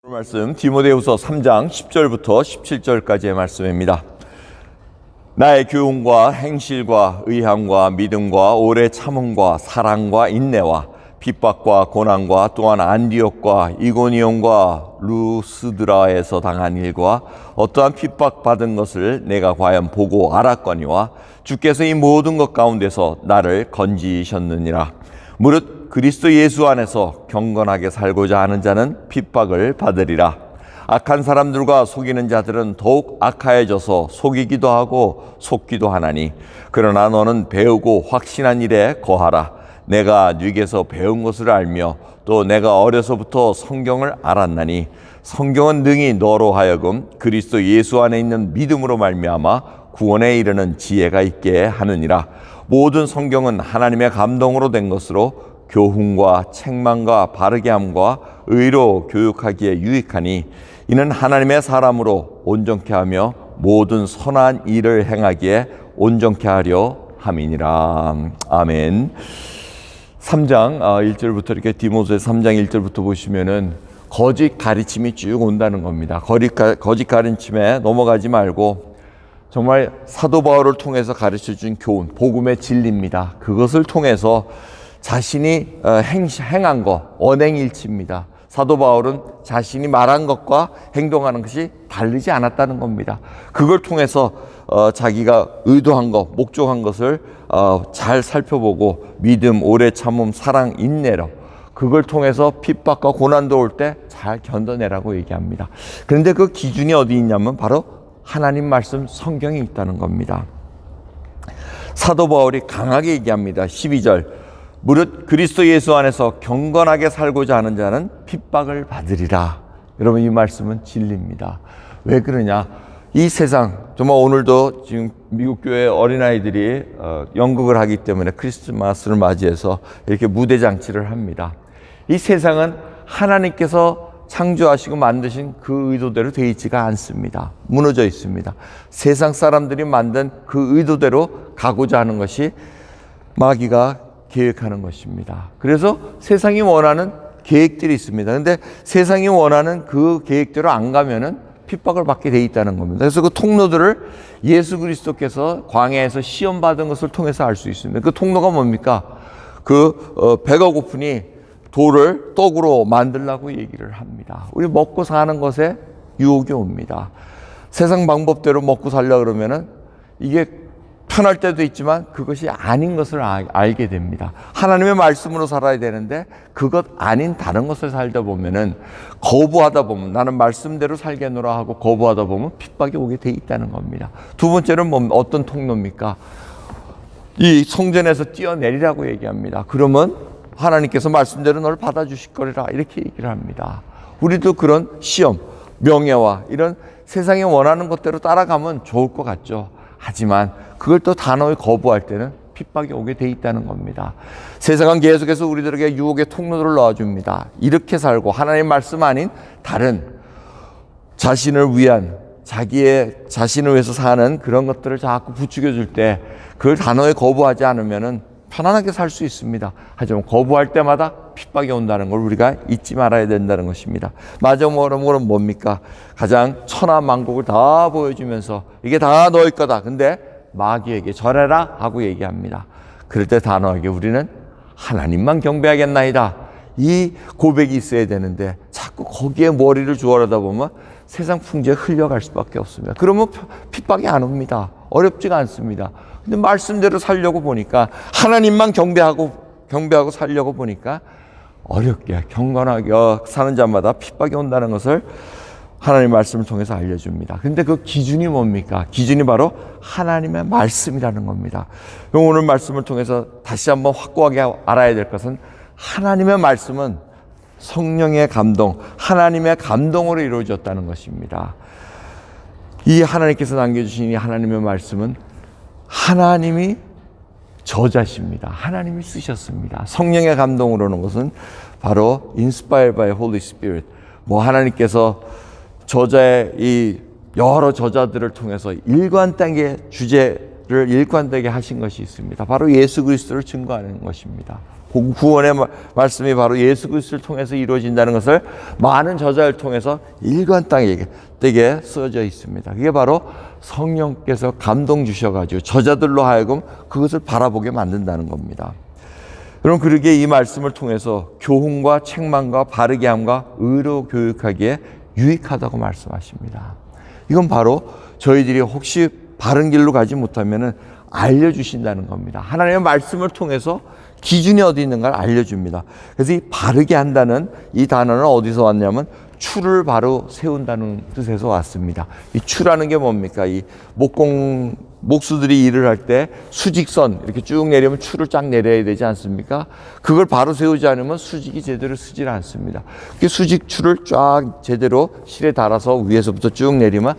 말씀 디모데후서 3장 10절부터 17절까지의 말씀입니다. 나의 교훈과 행실과 의함과 믿음과 오래 참음과 사랑과 인내와 핍박과 고난과 또한 안디옥과 이고니온과 루스드라에서 당한 일과 어떠한 핍박받은 것을 내가 과연 보고 알았거니와 주께서 이 모든 것 가운데서 나를 건지셨느니라. 무릇 그리스도 예수 안에서 경건하게 살고자 하는 자는 핍박을 받으리라. 악한 사람들과 속이는 자들은 더욱 악하여져서 속이기도 하고 속기도 하나니, 그러나 너는 배우고 확신한 일에 거하라. 내가 네게서 배운 것을 알며 또 내가 어려서부터 성경을 알았나니, 성경은 능히 너로 하여금 그리스도 예수 안에 있는 믿음으로 말미암아 구원에 이르는 지혜가 있게 하느니라. 모든 성경은 하나님의 감동으로 된 것으로 교훈과 책망과 바르게 함과 의로 교육하기에 유익하니, 이는 하나님의 사람으로 온전케 하며 모든 선한 일을 행하기에 온전케 하려 함이니라. 아멘. 3장 1절부터 이렇게 디모데후서 3장 1절부터 보시면은 거짓 가르침이 쭉 온다는 겁니다. 거짓 가르침에 넘어가지 말고 정말 사도 바울을 통해서 가르쳐준 교훈, 복음의 진리입니다. 그것을 통해서 자신이 행한 것, 언행일치입니다. 사도 바울은 자신이 말한 것과 행동하는 것이 다르지 않았다는 겁니다. 그걸 통해서 자기가 의도한 것, 목적한 것을 잘 살펴보고 믿음, 오래 참음, 사랑, 인내로 그걸 통해서 핍박과 고난도 올 때 잘 견뎌내라고 얘기합니다. 그런데 그 기준이 어디 있냐면 바로 하나님 말씀 성경에 있다는 겁니다. 사도 바울이 강하게 얘기합니다. 12절. 무릇 그리스도 예수 안에서 경건하게 살고자 하는 자는 핍박을 받으리라. 여러분, 이 말씀은 진리입니다. 왜 그러냐? 이 세상, 정말 오늘도 지금 미국 교회 어린아이들이 연극을 하기 때문에 크리스마스를 맞이해서 이렇게 무대 장치를 합니다. 이 세상은 하나님께서 창조하시고 만드신 그 의도대로 되어 있지가 않습니다. 무너져 있습니다. 세상 사람들이 만든 그 의도대로 가고자 하는 것이 마귀가 계획하는 것입니다. 그래서 세상이 원하는 계획들이 있습니다. 그런데 세상이 원하는 그 계획대로 안 가면은 핍박을 받게 돼 있다는 겁니다. 그래서 그 통로들을 예수 그리스도께서 광야에서 시험 받은 것을 통해서 알 수 있습니다. 그 통로가 뭡니까? 배가 고프니 돌을 떡으로 만들라고 얘기를 합니다. 우리 먹고 사는 것에 유혹이 옵니다. 세상 방법대로 먹고 살려고 그러면은 이게 편할 때도 있지만 그것이 아닌 것을 알게 됩니다. 하나님의 말씀으로 살아야 되는데 그것 아닌 다른 것을 살다 보면은, 거부하다 보면, 나는 말씀대로 살겠노라 하고 거부하다 보면 핍박이 오게 돼 있다는 겁니다. 두 번째는 어떤 통로입니까? 이 성전에서 뛰어내리라고 얘기합니다. 그러면 하나님께서 말씀대로 너를 받아주실 거리라, 이렇게 얘기를 합니다. 우리도 그런 시험, 명예와 이런 세상이 원하는 것대로 따라가면 좋을 것 같죠. 하지만 그걸 또 단호히 거부할 때는 핍박이 오게 돼 있다는 겁니다. 세상은 계속해서 우리들에게 유혹의 통로들을 넣어줍니다. 이렇게 살고 하나님의 말씀 아닌 다른 자신을 위한, 자신을 위해서 사는 그런 것들을 자꾸 부추겨줄 때 그걸 단호히 거부하지 않으면은 편안하게 살 수 있습니다. 하지만 거부할 때마다 핍박이 온다는 걸 우리가 잊지 말아야 된다는 것입니다. 마지막으로 뭡니까? 가장 천하만국을 다 보여주면서 이게 다 너희 거다. 근데 마귀에게 절해라 하고 얘기합니다. 그럴 때 단호하게 우리는 하나님만 경배하겠나이다. 이 고백이 있어야 되는데 자꾸 거기에 머리를 주어려다 보면 세상 풍조에 흘려갈 수밖에 없습니다. 그러면 핍박이 안 옵니다. 어렵지가 않습니다. 근데 말씀대로 살려고 보니까, 하나님만 경배하고 살려고 보니까 어렵게 경건하게 사는 자마다 핍박이 온다는 것을 하나님의 말씀을 통해서 알려줍니다. 근데 그 기준이 뭡니까? 기준이 바로 하나님의 말씀이라는 겁니다. 오늘 말씀을 통해서 다시 한번 확고하게 알아야 될 것은, 하나님의 말씀은 성령의 감동, 하나님의 감동으로 이루어졌다는 것입니다. 이 하나님께서 남겨주신 이 하나님의 말씀은 하나님이 저자십니다. 하나님이 쓰셨습니다. 성령의 감동으로는 것은 바로 inspired by Holy Spirit. 하나님께서 저자의 이 여러 저자들을 통해서 일관되게 주제를 일관되게 하신 것이 있습니다. 바로 예수 그리스도를 증거하는 것입니다. 구원의 말씀이 바로 예수 그리스도를 통해서 이루어진다는 것을 많은 저자를 통해서 일관되게 쓰여져 있습니다. 그게 바로 성령께서 감동 주셔가지고 저자들로 하여금 그것을 바라보게 만든다는 겁니다. 여러분, 그러기에 이 말씀을 통해서 교훈과 책망과 바르게 함과 의로 교육하기에 유익하다고 말씀하십니다. 이건 바로 저희들이 혹시 바른 길로 가지 못하면 알려주신다는 겁니다. 하나님의 말씀을 통해서 기준이 어디 있는가를 알려줍니다. 그래서 이 바르게 한다는 이 단어는 어디서 왔냐면 추를 바로 세운다는 뜻에서 왔습니다. 이 추라는 게 뭡니까? 이 목수들이 일을 할 때 수직선 이렇게 쭉 내리면 추를 쫙 내려야 되지 않습니까? 그걸 바로 세우지 않으면 수직이 제대로 서질 않습니다. 그 수직추를 쫙 제대로 실에 달아서 위에서부터 쭉 내리면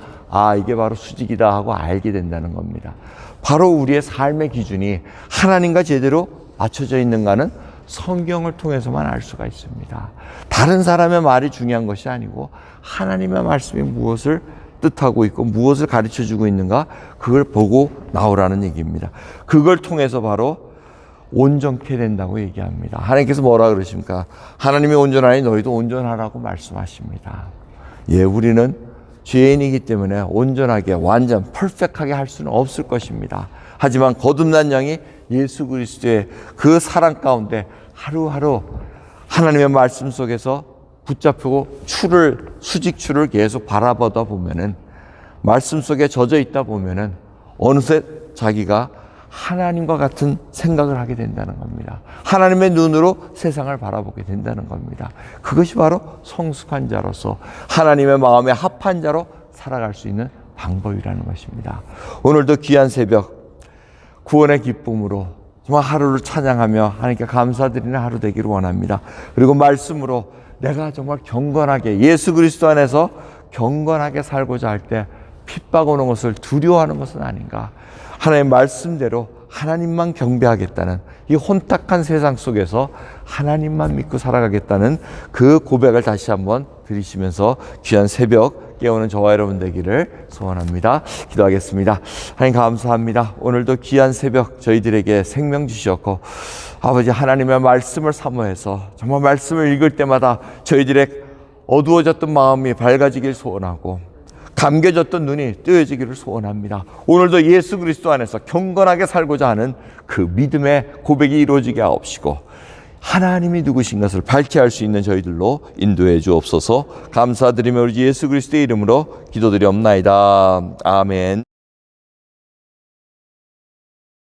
이게 바로 수직이다 하고 알게 된다는 겁니다. 바로 우리의 삶의 기준이 하나님과 제대로 맞춰져 있는가는 성경을 통해서만 알 수가 있습니다. 다른 사람의 말이 중요한 것이 아니고 하나님의 말씀이 무엇을 뜻하고 있고 무엇을 가르쳐주고 있는가, 그걸 보고 나오라는 얘기입니다. 그걸 통해서 바로 온전케 된다고 얘기합니다. 하나님께서 뭐라 그러십니까? 하나님이 온전하니 너희도 온전하라고 말씀하십니다. 우리는 죄인이기 때문에 온전하게 완전 퍼펙트하게 할 수는 없을 것입니다. 하지만 거듭난 영이 예수 그리스도의 그 사랑 가운데 하루하루 하나님의 말씀 속에서 붙잡히고 수직추를 계속 바라보다 보면은, 말씀 속에 젖어 있다 보면은 어느새 자기가 하나님과 같은 생각을 하게 된다는 겁니다. 하나님의 눈으로 세상을 바라보게 된다는 겁니다. 그것이 바로 성숙한 자로서 하나님의 마음에 합한 자로 살아갈 수 있는 방법이라는 것입니다. 오늘도 귀한 새벽 구원의 기쁨으로 정말 하루를 찬양하며 하나님께 감사드리는 하루 되기를 원합니다. 그리고 말씀으로 내가 정말 경건하게 예수 그리스도 안에서 경건하게 살고자 할 때 핍박 오는 것을 두려워하는 것은 아닌가. 하나님의 말씀대로 하나님만 경배하겠다는 이 혼탁한 세상 속에서 하나님만 믿고 살아가겠다는 그 고백을 다시 한번 드리시면서 귀한 새벽 깨우는 저와 여러분 되기를 소원합니다. 기도하겠습니다. 하나님 감사합니다. 오늘도 귀한 새벽 저희들에게 생명 주셨고 아버지 하나님의 말씀을 사모해서 정말 말씀을 읽을 때마다 저희들의 어두워졌던 마음이 밝아지길 소원하고 감겨졌던 눈이 뜨여지기를 소원합니다. 오늘도 예수 그리스도 안에서 경건하게 살고자 하는 그 믿음의 고백이 이루어지게 하옵시고 하나님이 누구신 것을 밝히 할 수 있는 저희들로 인도해 주옵소서. 감사드리며 우리 예수 그리스도의 이름으로 기도드리옵나이다. 아멘.